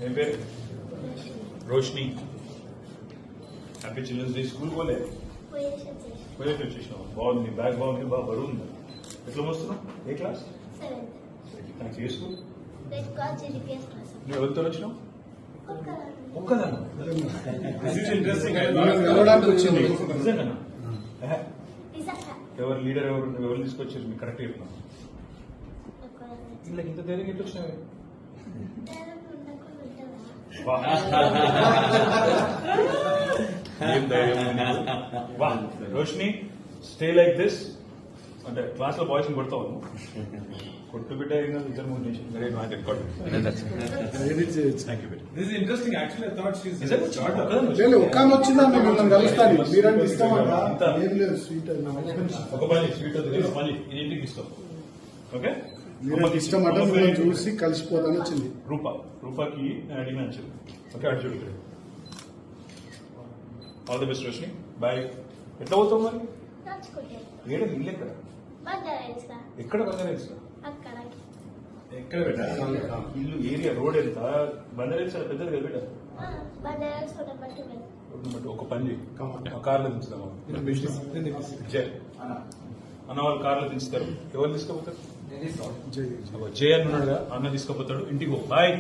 मेरे పేరు Roshini. Happy children's day. School పోలే పోయేసి వచ్చేసినావు. బాగుంది, బ్యాగ్ బాగుంది, బాగా బరువు ఉంది. ఎట్లా వస్తున్నావు? ఏ క్లాస్? నాకు ఏ స్కూల్? నువ్వు ఎవరితో వచ్చినావు? ఒక్కదానా? నిజంగానా? ఎవరు లీడర్ ఎవరు తీసుకొచ్చారు? మీకు కరెక్ట్ చెప్పినా ఇలా ఇంత ధైర్యం ఎట్లా వచ్చినావు? ఏం ధైర్యం వా. Roshini, stay like this. అంటే క్లాస్ లో బాయ్స్ కొడతావు? కొట్టు బిడ్డ ఇద్దరు మూడు నిమిషం. ఒక పని స్వీట్ మళ్ళీ ఇంటికి ఇస్తాం. ఓకే, ఇష్టం అంటే చూసి కలిసిపోతాను వచ్చింది. రూపాకి అడిగిన వచ్చింది. ఓకే, అటు చూడు. All the best Roshini, bye. ఎట్లా పోతావు మరి? ఏడ ఇల్లు ఎక్కడ? ఎక్కడ బంగారేల్స్? ఎక్కడ పెట్టా ఇల్లు? ఏరియా రోడ్ ఎంత? బంగారేల్స్ పెద్దది కదా పెట్టా. ఒక పని కార్లో దించుదామా? అన్న వాళ్ళు కార్లో దించుతారు. ఎవరు తీసుకుపోతారు? జయ అన్న ఉన్నాడుగా, అన్న తీసుకుపోతాడు. ఇంటికి బాయ్.